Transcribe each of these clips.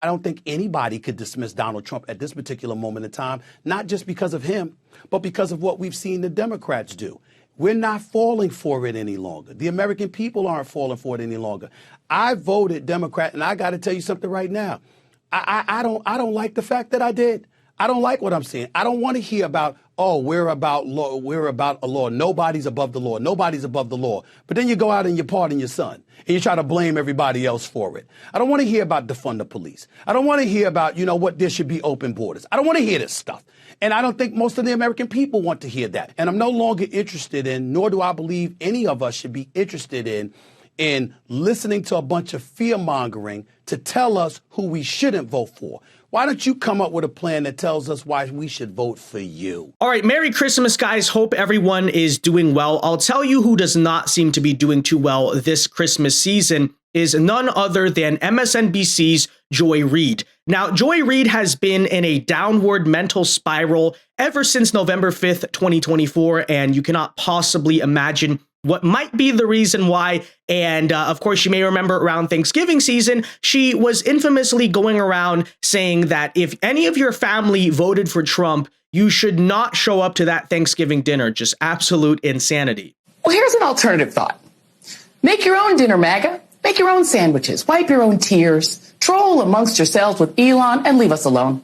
I don't think anybody could dismiss Donald Trump at this particular moment in time, not just because of him, but because of what we've seen the Democrats do. We're not falling for it any longer. The American people aren't falling for it any longer. I voted Democrat, and I got to tell you something right now. I don't like the fact that I did. I don't like what I'm seeing. I don't want to hear about, oh, we're about law. We're about a law. Nobody's above the law. Nobody's above the law. But then you go out and you pardon your son and you try to blame everybody else for it. I don't want to hear about defund the police. I don't want to hear about, what there should be open borders. I don't want to hear this stuff. And I don't think most of the American people want to hear that. And I'm no longer interested in, nor do I believe any of us should be interested in listening to a bunch of fear mongering to tell us who we shouldn't vote for. Why don't you come up with a plan that tells us why we should vote for you? All right, Merry Christmas, guys. Hope everyone is doing well. I'll tell you who does not seem to be doing too well this Christmas season is none other than MSNBC's Joy Reid. Now, Joy Reid has been in a downward mental spiral ever since November 5th, 2024, and you cannot possibly imagine what might be the reason why. And of course, you may remember around Thanksgiving season, she was infamously going around saying that if any of your family voted for Trump, you should not show up to that Thanksgiving dinner. Just absolute insanity. Well, here's an alternative thought. Make your own dinner, MAGA. Make your own sandwiches. Wipe your own tears. Troll amongst yourselves with Elon and leave us alone.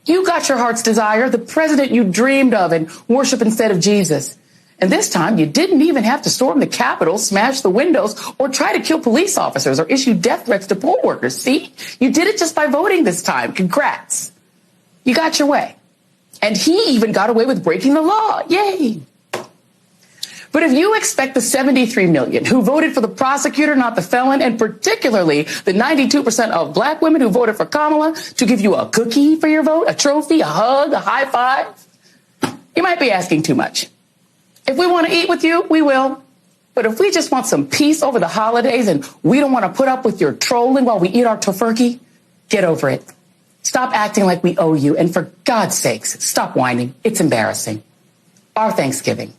You got your heart's desire, the president you dreamed of, and worship instead of Jesus. And this time, you didn't even have to storm the Capitol, smash the windows, or try to kill police officers or issue death threats to poll workers. See, you did it just by voting this time. Congrats. You got your way. And he even got away with breaking the law. Yay. But if you expect the 73 million who voted for the prosecutor, not the felon, and particularly the 92% of black women who voted for Kamala to give you a cookie for your vote, a trophy, a hug, a high five, you might be asking too much. If we want to eat with you, we will. But if we just want some peace over the holidays and we don't want to put up with your trolling while we eat our tofurkey, get over it. Stop acting like we owe you. And for God's sakes, stop whining. It's embarrassing. Our Thanksgiving,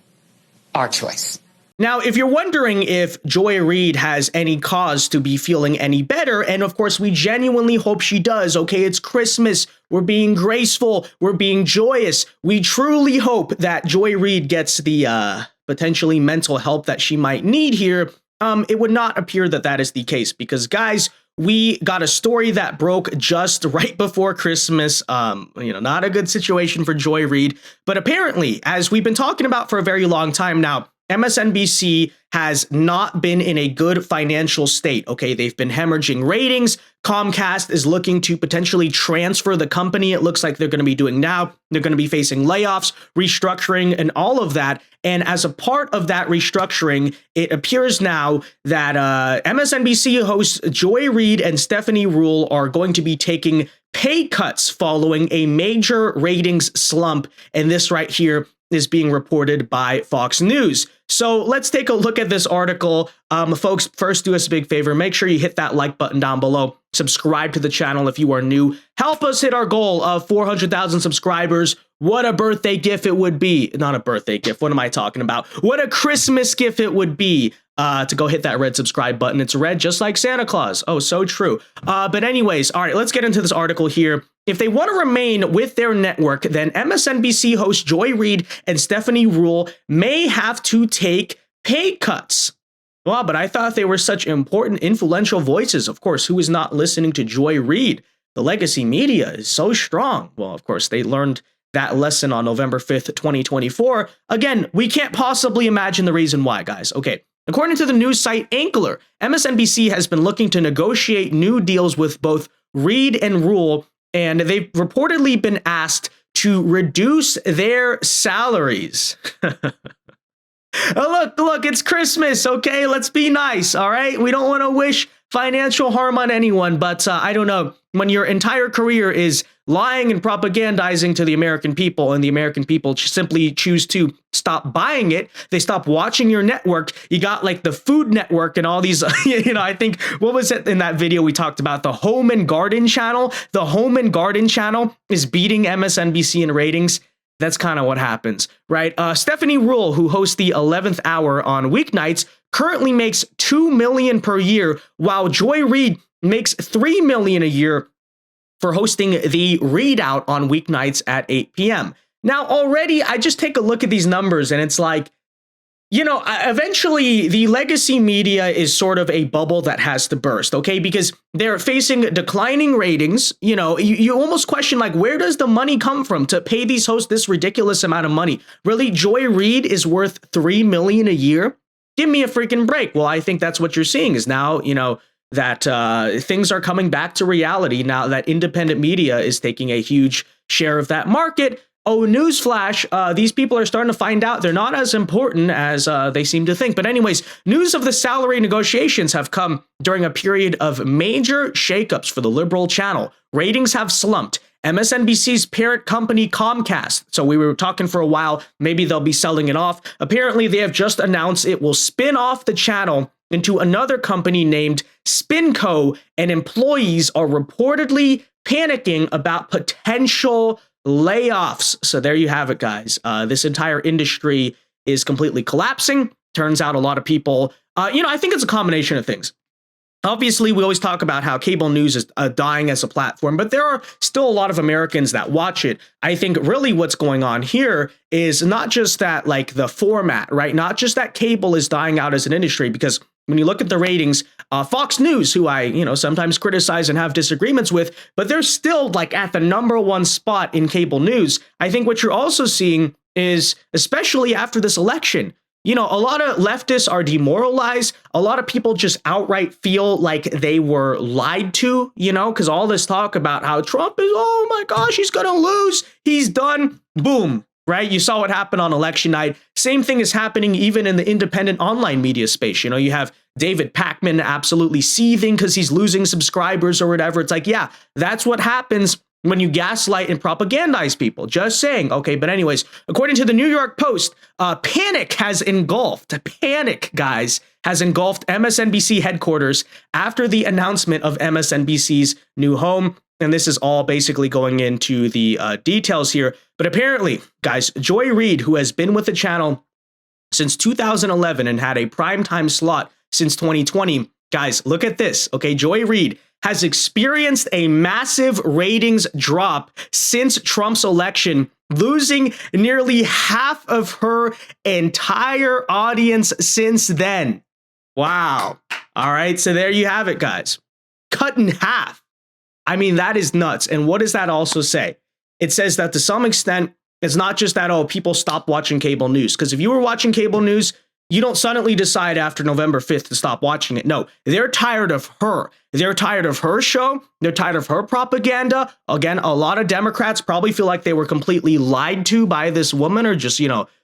our choice. Now, if you're wondering if Joy Reid has any cause to be feeling any better, and of course, we genuinely hope she does, okay? It's Christmas. We're being graceful. We're being joyous. We truly hope that Joy Reid gets the potentially mental help that she might need here. It would not appear that that is the case because, guys, we got a story that broke just right before Christmas. Not a good situation for Joy Reid. But apparently, as we've been talking about for a very long time now, MSNBC has not been in a good financial state. Okay, they've been hemorrhaging ratings. Comcast is looking to potentially transfer the company. It looks like they're going to be doing now. They're going to be facing layoffs, restructuring, and all of that. And as a part of that restructuring, it appears now that MSNBC hosts Joy Reid and Stephanie Rhule are going to be taking pay cuts following a major ratings slump. And this right here is being reported by Fox News. So let's take a look at this article. Folks, first do us a big favor. Make sure you hit that like button down below. Subscribe to the channel if you are new. Help us hit our goal of 400,000 subscribers. What a birthday gift it would be. Not a birthday gift. What am I talking about? What a Christmas gift it would be to go hit that red subscribe button. It's red just like Santa Claus. Oh, so true. But anyways, all right, let's get into this article here. If they want to remain with their network, then MSNBC host Joy Reid and Stephanie Rhule may have to take pay cuts. Well, but I thought they were such important, influential voices. Of course, who is not listening to Joy Reid? The legacy media is so strong. Well, of course, they learned that lesson on November 5th, 2024. Again, we can't possibly imagine the reason why, guys. Okay. According to the news site Anchor, MSNBC has been looking to negotiate new deals with both Reid and Rhule, and they've reportedly been asked to reduce their salaries. Look, it's Christmas, okay? Let's be nice, all right? We don't want to wish financial harm on anyone, but I don't know. When your entire career is lying and propagandizing to the American people, and the American people simply choose to stop buying it, they stop watching your network. You got like the Food Network and all these, I think, what was it in that video we talked about? The Home and Garden channel. The Home and Garden channel is beating MSNBC in ratings. That's kind of what happens, right? Stephanie Rhule, who hosts the 11th hour on weeknights, currently makes $2 million per year, while Joy Reid makes $3 million a year. for hosting the readout on weeknights at 8 p.m. Now, already, I just take a look at these numbers and it's like, eventually the legacy media is sort of a bubble that has to burst, okay? Because they're facing declining ratings. You almost question, like, where does the money come from to pay these hosts this ridiculous amount of money? Really, Joy Reid is worth $3 million a year? Give me a freaking break. Well, I think that's what you're seeing is now, that things are coming back to reality now that independent media is taking a huge share of that market. Oh, newsflash, these people are starting to find out they're not as important as they seem to think. But anyways, news of the salary negotiations have come during a period of major shakeups for the liberal channel. Ratings have slumped. MSNBC's parent company, Comcast. So we were talking for a while, maybe they'll be selling it off. Apparently, they have just announced it will spin off the channel into another company named SpinCo, and employees are reportedly panicking about potential layoffs. So there you have it, guys. This entire industry is completely collapsing. Turns out a lot of people, I think it's a combination of things. Obviously, we always talk about how cable news is dying as a platform, but there are still a lot of Americans that watch it. I think really what's going on here is not just that, like, the format, right? Not just that cable is dying out as an industry, because when you look at the ratings, Fox News, who I, sometimes criticize and have disagreements with, but they're still like at the #1 spot in cable news. I think what you're also seeing is, especially after this election, a lot of leftists are demoralized. A lot of people just outright feel like they were lied to, because all this talk about how Trump is, oh my gosh, he's going to lose. He's done. Boom. Right? You saw what happened on election night. Same thing is happening even in the independent online media space. You have David Pakman absolutely seething because he's losing subscribers or whatever. It's like, yeah, that's what happens when you gaslight and propagandize people. Just saying. Okay, but anyways, according to the New York Post, panic, guys, has engulfed MSNBC headquarters after the announcement of MSNBC's new home. And this is all basically going into the details here. But apparently, guys, Joy Reid, who has been with the channel since 2011 and had a primetime slot since 2020, guys, look at this. Okay, Joy Reid has experienced a massive ratings drop since Trump's election, losing nearly half of her entire audience since then. Wow. All right, so there you have it, guys. Cut in half. I mean, that is nuts. And what does that also say? It says that to some extent, it's not just that, oh, people stop watching cable news. Because if you were watching cable news, you don't suddenly decide after November 5th to stop watching it. No, they're tired of her. They're tired of her show. They're tired of her propaganda. Again, a lot of Democrats probably feel like they were completely lied to by this woman or just,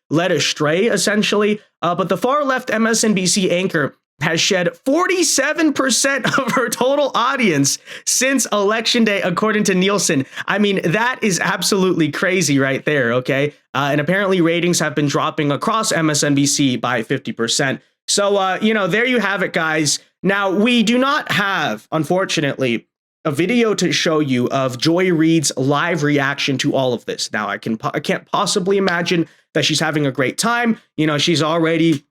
led astray, essentially. But the far left MSNBC anchor has shed 47% of her total audience since Election Day, according to Nielsen. I mean, that is absolutely crazy right there, okay? And apparently ratings have been dropping across MSNBC by 50%. So, there you have it, guys. Now, we do not have, unfortunately, a video to show you of Joy Reid's live reaction to all of this. Now, I can't possibly imagine that she's having a great time. She's already...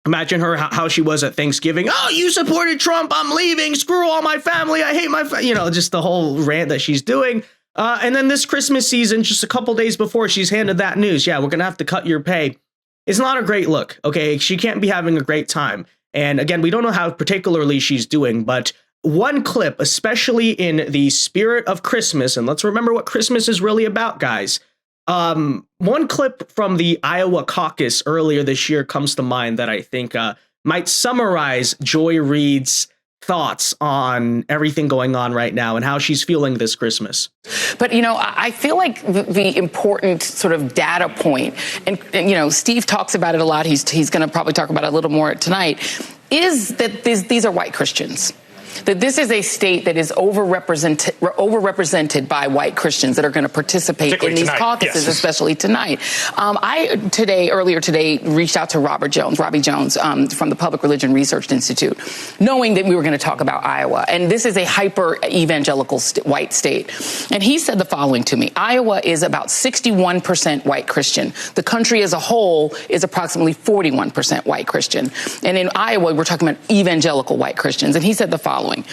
Imagine her, how she was at Thanksgiving. Oh, you supported Trump. I'm leaving. Screw all my family. I hate my, just the whole rant that she's doing. And then this Christmas season, just a couple days before she's handed that news. Yeah, we're going to have to cut your pay. It's not a great look. Okay. She can't be having a great time. And again, we don't know how particularly she's doing, but one clip, especially in the spirit of Christmas, and let's remember what Christmas is really about, guys. One clip from the Iowa caucus earlier this year comes to mind that I think might summarize Joy Reid's thoughts on everything going on right now and how she's feeling this Christmas. But, I feel like the important sort of data point, and Steve talks about it a lot. He's going to probably talk about it a little more tonight, is that these are white Christians. That this is a state that is overrepresented by white Christians that are going to participate in these caucuses, yes. Especially tonight. Earlier today, reached out to Robbie Jones, from the Public Religion Research Institute, knowing that we were going to talk about Iowa. And this is a hyper evangelical white state. And he said the following to me: Iowa is about 61% white Christian. The country as a whole is approximately 41% white Christian. And in Iowa, we're talking about evangelical white Christians. And he said the following. following.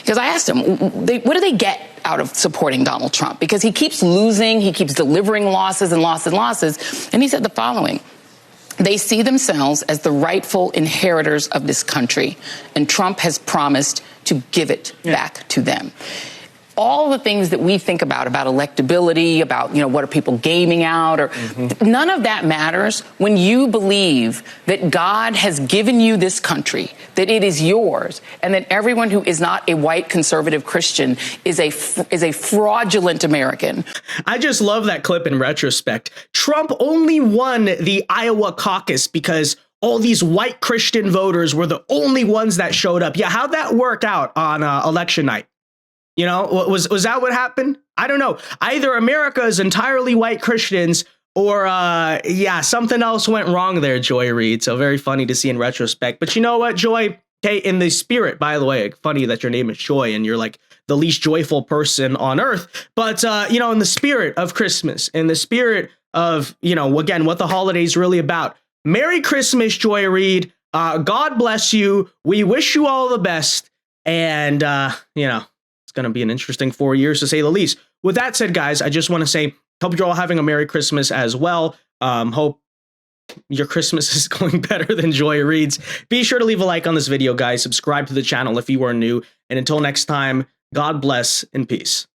Because I asked him, what do they get out of supporting Donald Trump? Because he keeps losing, he keeps delivering losses and losses and losses. And he said the following: they see themselves as the rightful inheritors of this country, and Trump has promised to give it back to them. All the things that we think about electability, about, what are people gaming out, or none of that matters when you believe that God has given you this country, that it is yours, and that everyone who is not a white conservative Christian is a fraudulent American. I just love that clip in retrospect. Trump only won the Iowa caucus because all these white Christian voters were the only ones that showed up. Yeah, how'd that work out on election night? Was that what happened? I don't know. Either America is entirely white Christians or, something else went wrong there, Joy Reid. So very funny to see in retrospect. But you know what, Joy? Okay, in the spirit, by the way, funny that your name is Joy and you're like the least joyful person on earth. But, in the spirit of Christmas, in the spirit of, again, what the holiday's really about. Merry Christmas, Joy Reid. God bless you. We wish you all the best. And, it's going to be an interesting 4 years, to say the least. With that said, guys, I just want to say, hope you're all having a Merry Christmas as well. Hope your Christmas is going better than Joy Reid's. Be sure to leave a like on this video, guys. Subscribe to the channel if you are new. And until next time, God bless and peace.